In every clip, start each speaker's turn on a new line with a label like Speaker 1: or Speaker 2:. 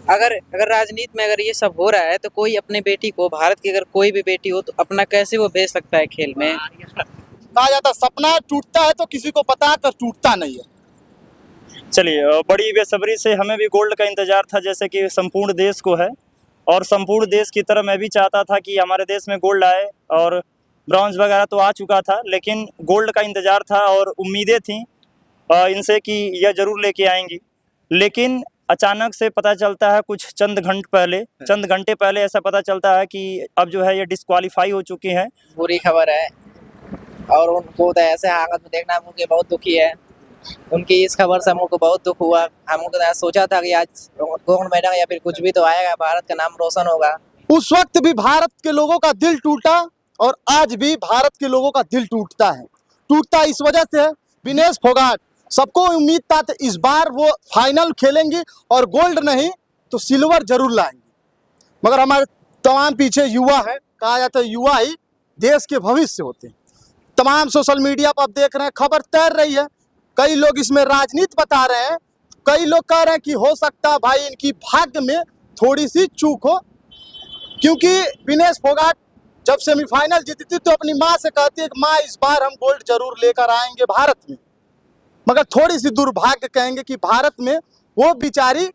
Speaker 1: अगर अगर राजनीति में अगर ये सब हो रहा है तो कोई अपने बेटी को, भारत की अगर कोई भी बेटी हो तो अपना कैसे वो भेज सकता है खेल में।
Speaker 2: कहा जाता है सपना टूटता है तो किसी को पता कर टूटता नहीं है।
Speaker 3: चलिए, बड़ी बेसब्री से हमें भी गोल्ड का इंतजार था, जैसे कि संपूर्ण देश को है। और संपूर्ण देश की तरह मैं भी चाहता था कि हमारे देश में गोल्ड आए, और ब्रॉन्ज वगैरह तो आ चुका था, लेकिन गोल्ड का इंतजार था और उम्मीदें थीं इनसे कि यह ज़रूर लेके आएंगी। लेकिन अचानक से पता चलता है कुछ चंद घंटे पहले ऐसा पता चलता है कि अब जो है ये डिस्क्वालीफाई हो चुकी हैं।
Speaker 1: बुरी खबर है और उनको तो ऐसे हालत में देखना मुझे बहुत दुखी है। उनकी इस खबर से हमको बहुत दुख हुआ। हमको तो सोचा था कि आज गोल्ड मेडल या फिर कुछ भी तो आएगा, भारत का नाम रोशन होगा।
Speaker 2: उस वक्त भी भारत के लोगों का दिल टूटा और आज भी भारत के लोगों का दिल टूटता है। टूटता इस वजह से है, विनेश फोगाट, सबको उम्मीद था इस बार वो फाइनल खेलेंगी और गोल्ड नहीं तो सिल्वर जरूर लाएंगी, मगर हमारे तमाम पीछे युवा है। कहा जाता है युवा ही देश के भविष्य होते हैं। तमाम सोशल मीडिया पर आप देख रहे हैं खबर तैर रही है, कई लोग इसमें राजनीति बता रहे हैं, कई लोग कह रहे हैं कि हो सकता है भाई इनकी भाग्य में थोड़ी सी चूक हो, क्योंकि विनेश फोगाट जब सेमीफाइनल जीती थी तो अपनी माँ से कहती है कि माँ इस बार हम गोल्ड जरूर लेकर आएंगे भारत में, मगर थोड़ी सी दुर्भाग्य कहेंगे कि भारत में वो बेचारी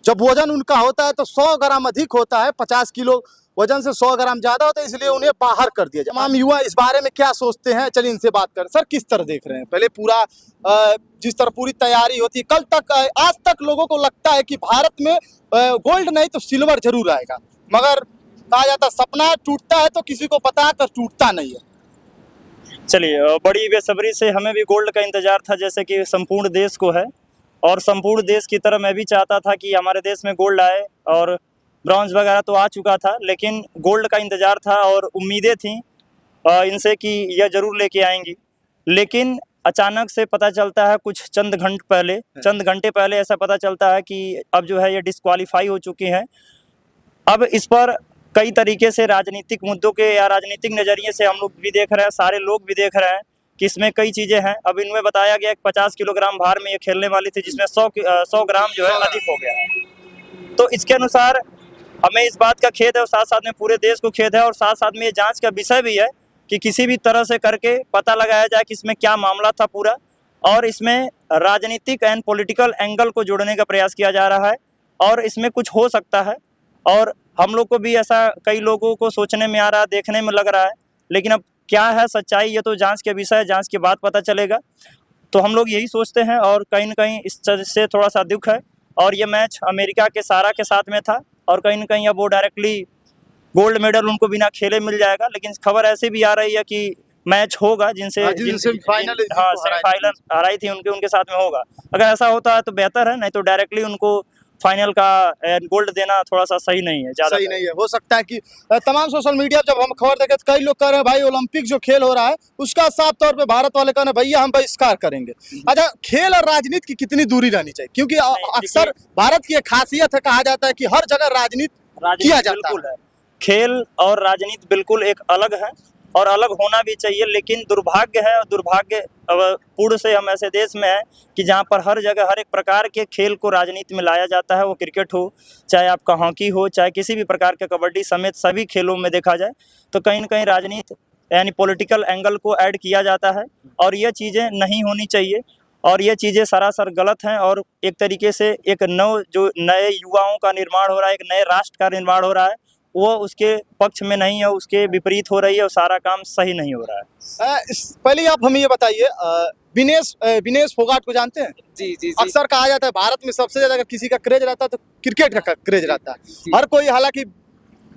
Speaker 2: जब वजन उनका होता है तो 100 ग्राम अधिक होता है, 50 किलो वजन से 100 ग्राम ज्यादा होता है, इसलिए उन्हें बाहर कर दिया जाए। तमाम युवा इस बारे में क्या सोचते हैं, चलिए इनसे बात करें। सर किस तरह देख रहे हैं, पहले पूरा जिस तरह पूरी तैयारी होती है, कल तक आज तक लोगों को लगता है कि भारत में गोल्ड नहीं तो सिल्वर जरूर आएगा, मगर कहा जाता है सपना टूटता है तो किसी को पता कर टूटता नहीं है।
Speaker 3: चलिए, बड़ी बेसब्री से हमें भी गोल्ड का इंतजार था, जैसे कि संपूर्ण देश को है। और संपूर्ण देश की तरह मैं भी चाहता था कि हमारे देश में गोल्ड आए, और ब्रॉन्ज वगैरह तो आ चुका था, लेकिन गोल्ड का इंतजार था और उम्मीदें थीं इनसे कि यह ज़रूर लेके आएंगी। लेकिन अचानक से पता चलता है कुछ चंद घंटे पहले ऐसा पता चलता है कि अब जो है ये डिस्क्वालीफाई हो चुकी हैं। अब इस पर कई तरीके से राजनीतिक मुद्दों के या राजनीतिक नज़रिए से हम लोग भी देख रहे हैं, सारे लोग भी देख रहे हैं कि इसमें कई चीज़ें हैं। अब इनमें बताया गया कि 50 किलोग्राम भार में ये खेलने वाली थी, जिसमें 100 ग्राम जो है अधिक हो गया है। तो इसके अनुसार हमें इस बात का खेद है और साथ साथ में पूरे देश को खेद है, और साथ साथ में ये जांच का विषय भी है कि किसी भी तरह से करके पता लगाया जाए कि इसमें क्या मामला था पूरा, और इसमें राजनीतिक एंड पॉलिटिकल एंगल को जोड़ने का प्रयास किया जा रहा है, और इसमें कुछ हो सकता है। और हम लोग को भी ऐसा कई लोगों को सोचने में आ रहा है, देखने में लग रहा है, लेकिन अब क्या है सच्चाई ये तो जांच के विषय है, जांच के बाद पता चलेगा। तो हम लोग यही सोचते हैं, और कहीं न कहीं इस चीज़ से थोड़ा सा दुख है। और ये मैच अमेरिका के सारा के साथ में था, और कहीं न कहीं अब वो डायरेक्टली गोल्ड मेडल उनको बिना खेले मिल जाएगा। लेकिन खबर ऐसी भी आ रही है कि मैच होगा
Speaker 2: सेमीफाइनल
Speaker 3: हराई थी उनके साथ में होगा। अगर ऐसा होता है तो बेहतर है, नहीं तो डायरेक्टली उनको फाइनल का गोल्ड देना थोड़ा सा सही नहीं है, ज़्यादा
Speaker 2: सही नहीं है। हो सकता है कि तमाम सोशल मीडिया जब हम खबर देखे तो कई लोग कह रहे हैं भाई ओलंपिक जो खेल हो रहा है उसका साफ तौर पे भारत वाले कह रहे हैं भैया हम बहिष्कार करेंगे। अच्छा, खेल और राजनीति की कितनी दूरी रहनी चाहिए, क्योंकि अक्सर भारत की एक खासियत है, कहा जाता है कि हर जगह राजनीति किया जाता है।
Speaker 3: खेल और राजनीति बिल्कुल एक अलग है, और अलग होना भी चाहिए। लेकिन दुर्भाग्य है, और दुर्भाग्य पूर्ण से हम ऐसे देश में हैं कि जहाँ पर हर जगह हर एक प्रकार के खेल को राजनीति में लाया जाता है। वो क्रिकेट हो, चाहे आपका हॉकी हो, चाहे किसी भी प्रकार के कबड्डी समेत सभी खेलों में देखा जाए तो कहीं न कहीं राजनीति यानी पॉलिटिकल एंगल को ऐड किया जाता है, और ये चीज़ें नहीं होनी चाहिए, और ये चीज़ें सरासर गलत हैं। और एक तरीके से एक जो नए युवाओं का निर्माण हो रहा है, एक नए राष्ट्र का निर्माण हो रहा है, वो उसके पक्ष में नहीं है, उसके विपरीत हो रही है, और सारा काम सही नहीं हो रहा है।
Speaker 2: पहले आप हमें ये बताइए, विनेश फोगाट को जानते हैं?
Speaker 1: जी।
Speaker 2: अक्सर कहा जाता है भारत में सबसे ज्यादा अगर किसी का क्रेज रहता है तो क्रिकेट का क्रेज रहता है। हर कोई, हालांकि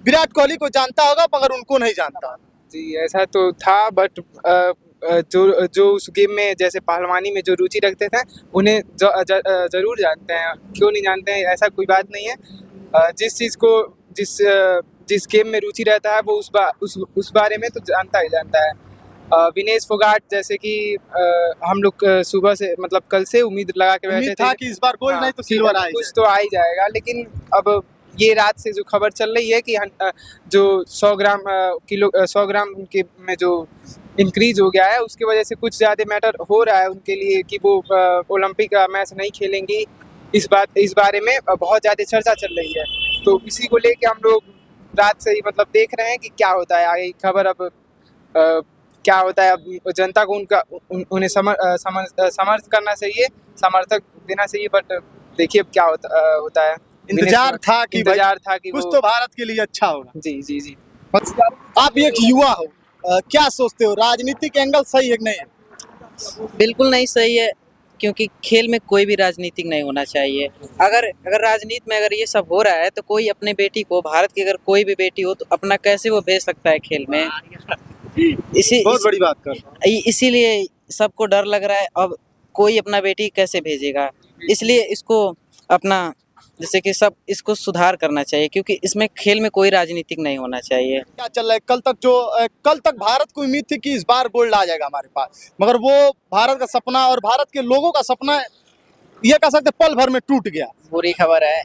Speaker 2: विराट कोहली को जानता होगा मगर उनको नहीं जानता।
Speaker 4: जी, ऐसा तो था, बट जो उस गेम में जैसे पहलवानी में जो रुचि रखते थे उन्हें जरूर जानते हैं। क्यों नहीं जानते हैं, ऐसा कोई बात नहीं है। जिस चीज़ को जिस गेम में रुचि रहता है वो उस बारे में तो जानता ही जानता है। विनेश फोगाट जैसे कि हम लोग सुबह से मतलब कल से उम्मीद लगा के बैठे थे
Speaker 2: कि इस बार गोल्ड नहीं तो सिल्वर आएगा,
Speaker 4: कुछ तो आ ही जाएगा। लेकिन अब ये रात से जो खबर चल रही है कि जो 100 ग्राम उनके में जो इंक्रीज हो गया है उसकी वजह से कुछ ज़्यादा मैटर हो रहा है उनके लिए कि वो ओलंपिक का मैच नहीं खेलेंगी। इस बारे में बहुत ज़्यादा चर्चा चल रही है। तो इसी को लेके हम लोग रात से ही मतलब देख रहे हैं कि क्या होता है आगे की खबर। अब क्या होता है, अब जनता को उन्हें समर्थ करना चाहिए, समर्थक देना चाहिए। बट देखिए अब क्या होता है।
Speaker 2: इंतजार था कि भाई
Speaker 4: इंतजार था कि
Speaker 2: कुछ
Speaker 4: वो
Speaker 2: तो भारत के लिए अच्छा होगा।
Speaker 4: जी जी जी।
Speaker 2: आप एक युवा हो, क्या सोचते हो, राजनीतिक एंगल सही है कि नहीं है?
Speaker 1: बिल्कुल नहीं सही है, क्योंकि खेल में कोई भी राजनीतिक नहीं होना चाहिए। अगर राजनीति में अगर ये सब हो रहा है तो कोई अपने बेटी को, भारत की अगर कोई भी बेटी हो तो अपना कैसे वो भेज सकता है खेल में।
Speaker 2: बहुत बड़ी बात कर।
Speaker 1: इसीलिए सबको डर लग रहा है, अब कोई अपना बेटी कैसे भेजेगा। इसलिए इसको अपना, जैसे कि सब इसको सुधार करना चाहिए, क्योंकि इसमें खेल में कोई राजनीतिक नहीं होना चाहिए।
Speaker 2: क्या चल रहा है कल तक भारत को उम्मीद थी कि इस बार गोल्ड आ जाएगा हमारे पास, मगर वो भारत का सपना और भारत के लोगों का सपना ये कह सकते पल भर में टूट गया।
Speaker 1: बुरी खबर है,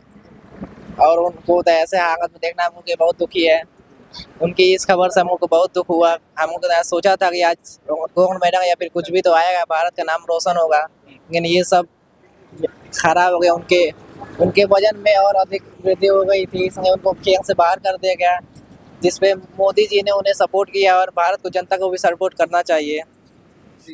Speaker 1: और उनको तो ऐसे हालत में देखना मुझे बहुत दुखी है। उनकी इस खबर से हमको बहुत दुख हुआ। हमको तो सोचा था कि आज गोल्ड मेडल या फिर कुछ भी तो आएगा, भारत का नाम रोशन होगा, लेकिन ये सब खराब हो गया। उनके वजन में और अधिक वृद्धि हो गई थी, इसलिए उनको खेल से बाहर कर दिया गया, जिसपे मोदी जी ने उन्हें सपोर्ट किया, और भारत को जनता को भी सपोर्ट करना चाहिए।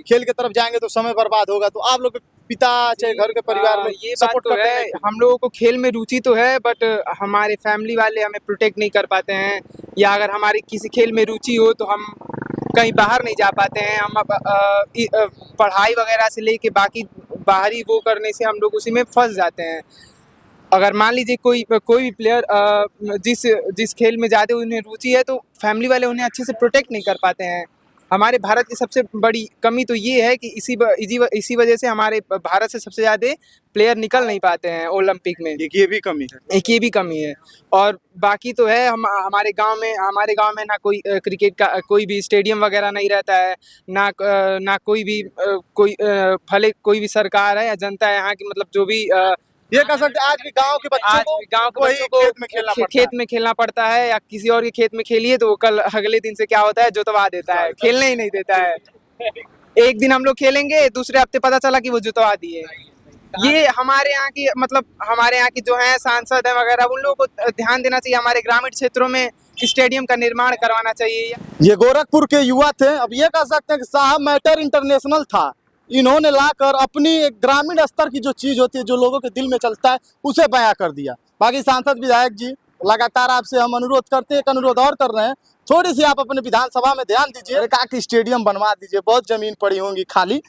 Speaker 2: खेल की तरफ जाएंगे तो समय बर्बाद होगा, तो आप लोग के पिता चाहे घर के परिवार में
Speaker 4: ये बात
Speaker 2: सपोर्ट
Speaker 4: तो
Speaker 2: करते
Speaker 4: है।
Speaker 2: हैं?
Speaker 4: हम लोगों को खेल में रुचि तो है, बट हमारे फैमिली वाले हमें प्रोटेक्ट नहीं कर पाते हैं, या अगर हमारी किसी खेल में रुचि हो तो हम कहीं बाहर नहीं जा पाते हैं। हम पढ़ाई वगैरह से लेके बाकी बाहरी वो करने से हम लोग उसी में फंस जाते हैं। अगर मान लीजिए कोई भी प्लेयर जिस खेल में ज़्यादा उन्हें रुचि है, तो फैमिली वाले उन्हें अच्छे से प्रोटेक्ट नहीं कर पाते हैं। हमारे भारत की सबसे बड़ी कमी तो ये है कि इसी वजह से हमारे भारत से सबसे ज़्यादा प्लेयर निकल नहीं पाते हैं ओलंपिक में।
Speaker 2: एक ये भी कमी है।
Speaker 4: एक ये भी कमी है। और बाकी तो है, हमारे गांव में ना कोई क्रिकेट का कोई भी स्टेडियम वगैरह नहीं रहता है, ना कोई भी भले कोई भी सरकार है या जनता है यहाँ की, मतलब जो भी
Speaker 2: ये कह सकते आज भी गांव के बच्चों को
Speaker 4: खेत में खेलना पड़ता है, या किसी और के खेत में खेलिए तो वो कल अगले दिन से क्या होता है, जुतवा देता है, खेलने ही नहीं देता है। एक दिन हम लोग खेलेंगे, दूसरे हफ्ते पता चला कि वो जुतवा दिए। ये हमारे यहाँ की, मतलब हमारे यहाँ की जो है सांसद है वगैरह, उन लोगों को ध्यान देना चाहिए। हमारे ग्रामीण क्षेत्रों में स्टेडियम का निर्माण करवाना चाहिए।
Speaker 2: ये गोरखपुर के युवा थे। अब ये कह सकते हैं कि साहब मैटर इंटरनेशनल था, इन्होंने लाकर अपनी एक ग्रामीण स्तर की जो चीज होती है, जो लोगों के दिल में चलता है, उसे बयां कर दिया। बाकी सांसद विधायक जी लगातार आपसे हम अनुरोध करते हैं, एक अनुरोध और कर रहे हैं, थोड़ी सी आप अपने विधानसभा में ध्यान दीजिए, एक स्टेडियम बनवा दीजिए, बहुत जमीन पड़ी होंगी खाली।